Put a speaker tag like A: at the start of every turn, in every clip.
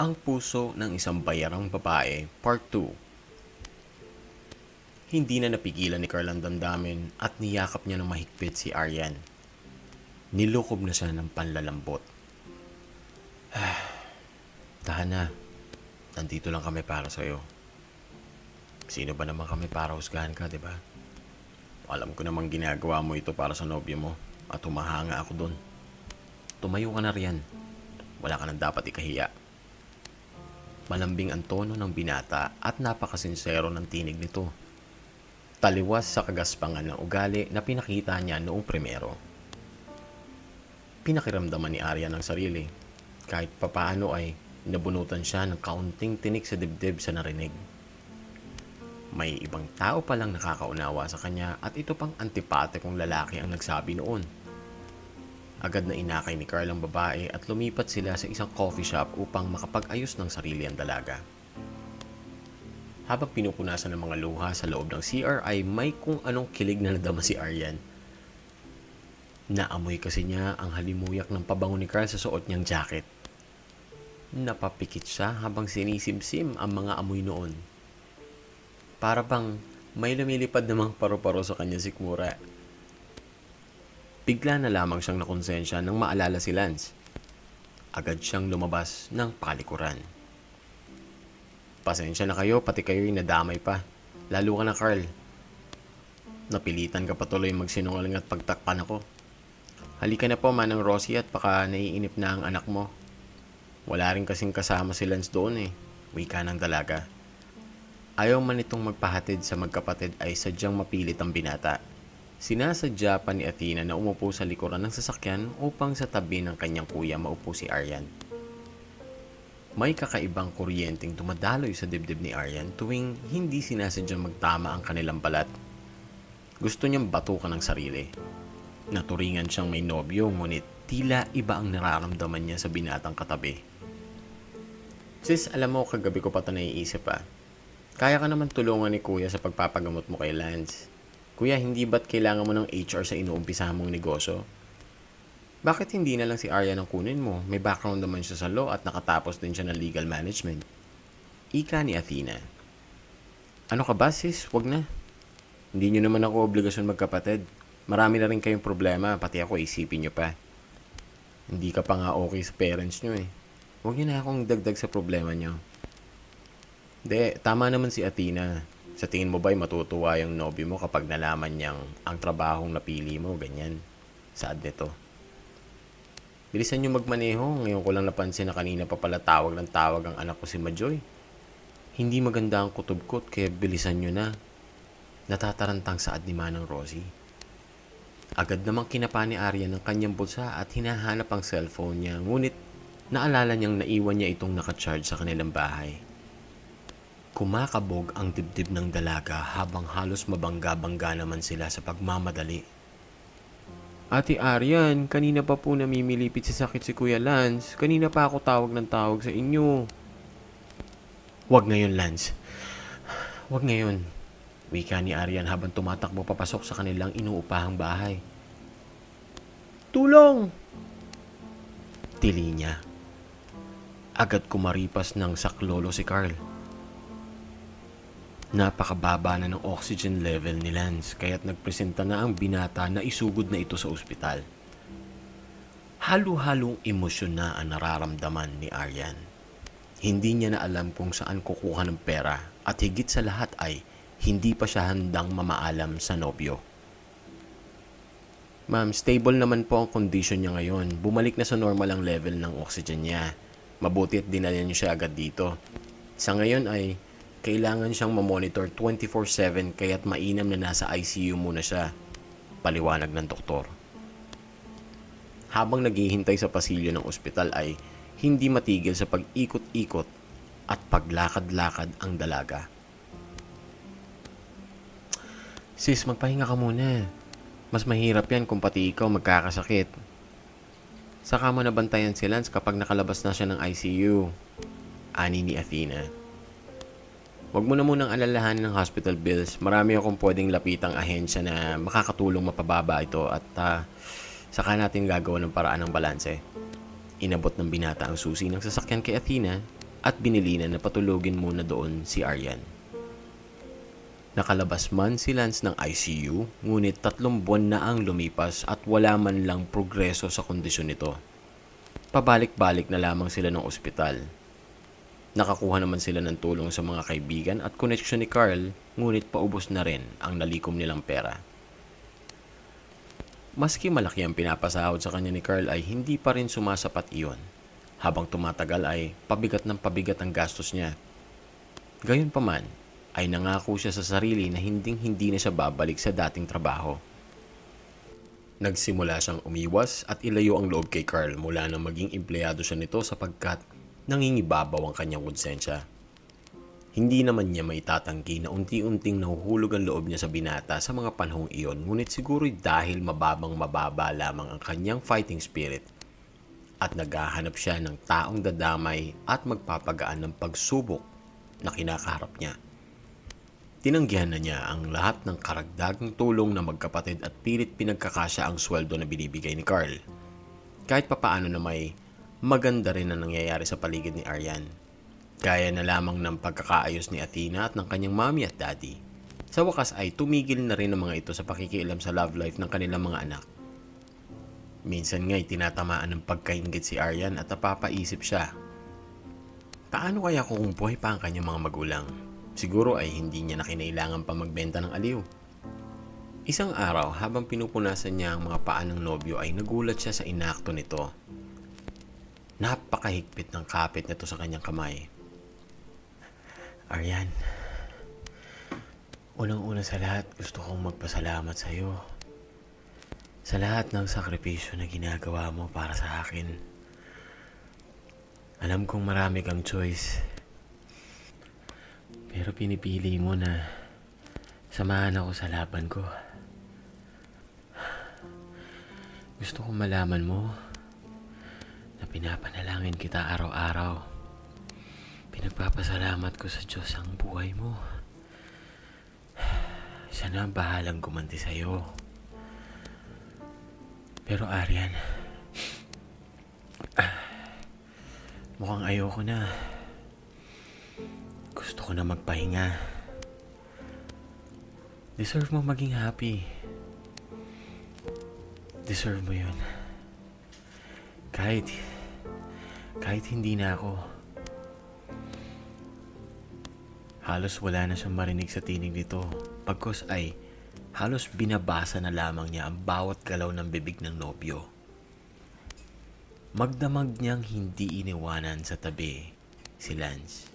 A: Ang puso ng isang bayarang babae, Part 2. Hindi na napigilan ni Carl ang damdamin at niyakap niya ng mahigpit si Aryan. Nilukob na siya ng panlalambot. Tahan na. Nandito lang kami para sa'yo. Sino ba naman kami para husgahan ka, diba? Alam ko namang ginagawa mo ito para sa nobyo mo at humahanga ako dun. Tumayo ka na riyan. Wala ka nang dapat ikahiya. Malambing ang tono ng binata at napakasinsero ng tinig nito. Taliwas sa kagaspangan ng ugali na pinakita niya noong primero. Pinakiramdaman ni Aryan ang sarili. Kahit papaano ay nabunutan siya ng kaunting tinik sa dibdib sa narinig. May ibang tao palang nakakaunawa sa kanya at ito pang antipatikong lalaki ang nagsabi noon. Agad na inakay ni Carl ang babae at lumipat sila sa isang coffee shop upang makapag-ayos ng sarili ang dalaga. Habang pinupunasan ng mga luha sa loob ng CR ay may kung anong kilig na nadama si Aryan. Naamoy kasi niya ang halimuyak ng pabango ni Carl sa suot niyang jacket. Napapikit siya habang sinisimsim ang mga amoy noon. Para bang may lumilipad namang paru-paro sa kanya sikmura. Bigla na lamang siyang nakonsensya nang maalala si Lance. Agad siyang lumabas ng palikuran. Pasensya na kayo, pati kayo'y nadamay pa. Lalo ka na, Carl. Napilitan ka patuloy magsinungaling at pagtakpan ako. Halika na po, Manang Rosie, at baka naiinip na ang anak mo. Wala rin kasing kasama si Lance doon eh. Wika ng dalaga. Ayaw man itong magpahatid sa magkapatid ay sadyang mapilit ang binata. Sinasadya pa ni Athena na umupo sa likuran ng sasakyan upang sa tabi ng kanyang kuya maupo si Aryan. May kakaibang kuryenteng dumadaloy sa dibdib ni Aryan tuwing hindi sinasadyang magtama ang kanilang balat. Gusto niyang batukan ng sarili. Naturingan siyang may nobyo ngunit tila iba ang nararamdaman niya sa binatang katabi. Sis, alam mo kagabi ko pa ito naiisip ah. Kaya ka naman tulungan ni kuya sa pagpapagamot mo kay Lance. Kuya, hindi ba't kailangan mo ng HR sa inuumpisahan mong negosyo? Bakit hindi na lang si Aryan ang kunin mo? May background naman siya sa law at nakatapos din siya ng legal management. Ika ni Athena. Ano ka ba sis? Wag na. Hindi nyo naman ako obligasyon magkapatid. Marami na rin kayong problema, pati ako isipin nyo pa. Hindi ka pa nga okay sa parents nyo eh. Huwag nyo na akong dagdag sa problema nyo. De, tama naman si Athena. Sa tingin mo ba'y matutuwa yung nobyo mo kapag nalaman niyang ang trabahong napili mo, ganyan? Sad nito. Bilisan nyo magmaneho. Ngayon ko lang napansin na kanina pa pala tawag ng tawag ang anak ko si Majoy. Hindi maganda ang kutubkot kaya bilisan nyo na. Natatarantang saad ni Manang Rosie. Agad namang kinapa ni Aryan ng kanyang bulsa at hinahanap ang cellphone niya. Ngunit naalala niyang naiwan niya itong nakacharge sa kanilang bahay. Kumakabog ang dibdib ng dalaga habang halos mabangga-bangga naman sila sa pagmamadali. Ate Aryan, kanina pa po namimilipit sa sakit si Kuya Lance. Kanina pa ako tawag ng tawag sa inyo. Huwag ngayon, Lance. Huwag ngayon. Wika ni Aryan habang tumatakbo papasok sa kanilang inuupahang bahay. Tulong! Tili niya. Agad kumaripas ng saklolo si Carl. Napakababa na ng oxygen level ni Lance kaya't nagpresenta na ang binata na isugod na ito sa ospital. Halo-halong emosyon na ang nararamdaman ni Aryan. Hindi niya na alam kung saan kukuha ng pera at higit sa lahat ay hindi pa siya handang mamaalam sa nobyo. Ma'am, stable naman po ang condition niya ngayon. Bumalik na sa normal ang level ng oxygen niya. Mabuti at dinala niyo siya agad dito. Sa ngayon ay kailangan siyang mamonitor 24/7 kaya't mainam na nasa ICU muna siya, paliwanag ng doktor. Habang naghihintay sa pasilyo ng ospital ay hindi matigil sa pag-ikot-ikot at paglakad-lakad ang dalaga. Sis, magpahinga ka muna. Mas mahirap yan kung pati ikaw magkakasakit. Saka mo nabantayan si Lance kapag nakalabas na siya ng ICU, ani ni Athena. Huwag mo na munang alalahanin ng hospital bills. Marami akong pwedeng lapitang ahensya na makakatulong mapababa ito at saka natin gagawa ng paraan ng balanse. Inabot ng binata ang susi ng sasakyan kay Athena at binilinan na patulogin muna doon si Aryan. Nakalabas man si Lance ng ICU, ngunit 3 buwan na ang lumipas at wala man lang progreso sa kondisyon nito. Pabalik-balik na lamang sila ng ospital. Nakakuha naman sila ng tulong sa mga kaibigan at koneksyon ni Carl, ngunit paubos na rin ang nalikom nilang pera. Maski malaki ang pinapasahod sa kanya ni Carl ay hindi pa rin sumasapat iyon. Habang tumatagal ay pabigat ng pabigat ang gastos niya. Gayunpaman ay nangako siya sa sarili na hindi na siya babalik sa dating trabaho. Nagsimula siyang umiwas at ilayo ang loob kay Carl mula nang maging empleyado siya nito sapagkat nangingibabaw ang kanyang konsensya. Hindi naman niya maitatanggi na unti-unting nahuhulog ang loob niya sa binata sa mga panahong iyon, ngunit siguro'y dahil mababa lamang ang kanyang fighting spirit at naghahanap siya ng taong dadamay at magpapagaan ng pagsubok na kinakaharap niya. Tinanggihan na niya ang lahat ng karagdagang tulong na magkapatid at pilit pinagkakasya ang sweldo na binibigay ni Carl. Kahit papaano na may maganda rin ang nangyayari sa paligid ni Aryan. Gaya na lamang ng pagkakaayos ni Athena at ng kanyang mommy at daddy. Sa wakas ay tumigil na rin ang mga ito sa pakikialam sa love life ng kanilang mga anak. Minsan nga'y tinatamaan ng pagkaingit si Aryan at napapaisip siya. Paano kaya kung buhay pa ang kanyang mga magulang? Siguro ay hindi niya na kinailangan pa magbenta ng aliw. Isang araw habang pinupunasan niya ang mga paa ng nobyo ay nagulat siya sa inakto nito. Napakahigpit ng kapit nito sa kanyang kamay. Aryan, unang-una sa lahat gusto kong magpasalamat sa iyo. Sa lahat ng sakripisyo na ginagawa mo para sa akin. Alam kong marami kang choice. Pero pinipili mo na samahan ako sa laban ko. Gusto kong malaman mo na pinapanalangin kita araw-araw. Pinagpapasalamat ko sa Diyos ang buhay mo. Siya na ang bahalang gumanti sa iyo. Pero Aryan, mukhang ayoko na. Gusto ko na magpahinga. Deserve mo maging happy. Deserve mo yun. Kahit hindi na ako. Halos wala na siyang marinig sa tinig nito. Pagkos ay halos binabasa na lamang niya ang bawat galaw ng bibig ng nobyo. Magdamag niyang hindi iniwanan sa tabi si Lance.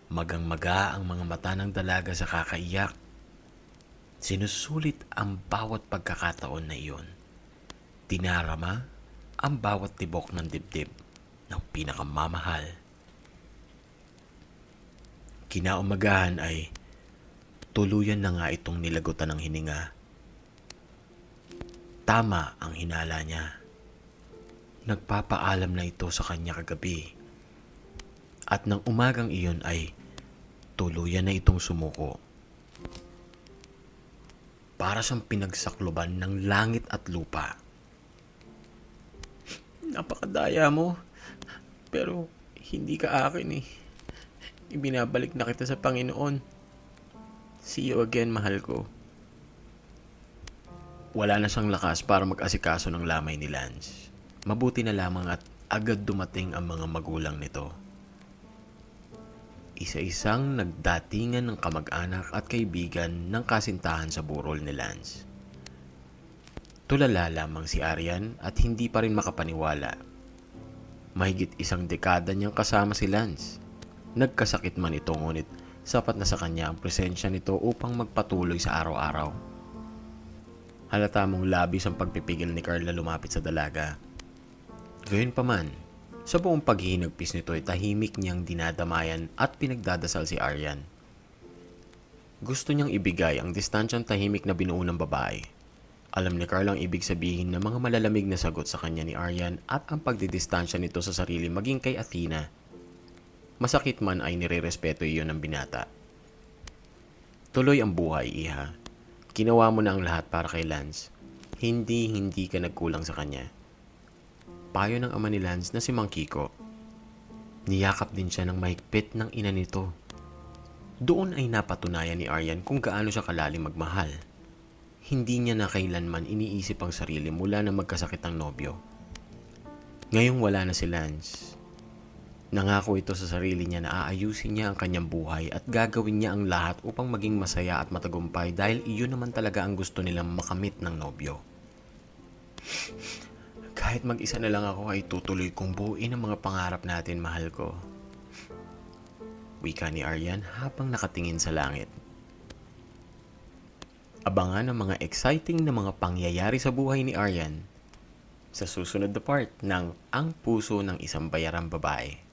A: Magang-maga ang mga mata ng dalaga sa kakaiyak. Sinusulit ang bawat pagkakataon na iyon. Tinarama ang bawat tibok ng dibdib ng pinakamamahal. Kinaumagahan ay tuluyan na nga itong nilagutan ng hininga. Tama ang hinala niya. Nagpapaalam na ito sa kanya kagabi. At nang umagang iyon ay tuluyan na itong sumuko. Para siyang pinagsakloban ng langit at lupa. Napakadaya mo. Pero hindi ka akin eh. Ibinabalik na kita sa Panginoon. See you again, mahal ko. Wala na siyang lakas para mag-asikaso ng lamay ni Lance. Mabuti na lamang at agad dumating ang mga magulang nito. Isa-isang nagdatingan ng kamag-anak at kaibigan ng kasintahan sa burol ni Lance. Tulala lamang si Aryan at hindi pa rin makapaniwala. Mahigit 1 dekada niyang kasama si Lance. Nagkasakit man ito ngunit sapat na sa kanya ang presensya nito upang magpatuloy sa araw-araw. Halata mong labis ang pagpipigil ni Carl na lumapit sa dalaga. Gayunpaman, sa buong paghihinagpis nito ay tahimik niyang dinadamayan at pinagdadasal si Aryan. Gusto niyang ibigay ang distansyang tahimik na binuo ng babae. Alam ni Carl ang ibig sabihin ng mga malalamig na sagot sa kanya ni Aryan at ang pagdidistansya nito sa sarili maging kay Athena. Masakit man ay nirerespeto iyon ng binata. Tuloy ang buhay, iha. Ginawa mo na ang lahat para kay Lance. Hindi ka nagkulang sa kanya. Payo ng ama ni Lance na si Mang Kiko. Niyakap din siya ng mahigpit ng ina nito. Doon ay napatunayan ni Aryan kung gaano siya kalalim magmahal. Hindi niya na kailanman iniisip ang sarili mula na magkasakit ang nobyo. Ngayong wala na si Lance, nangako ito sa sarili niya na aayusin niya ang kanyang buhay at gagawin niya ang lahat upang maging masaya at matagumpay dahil iyon naman talaga ang gusto nilang makamit ng nobyo. Kahit mag-isa na lang ako ay tutuloy kong buuin ang mga pangarap natin, mahal ko. Wika ni Aryan habang nakatingin sa langit. Abangan ang mga exciting na mga pangyayari sa buhay ni Aryan sa susunod na part ng Ang Puso ng Isang Bayarang Babae.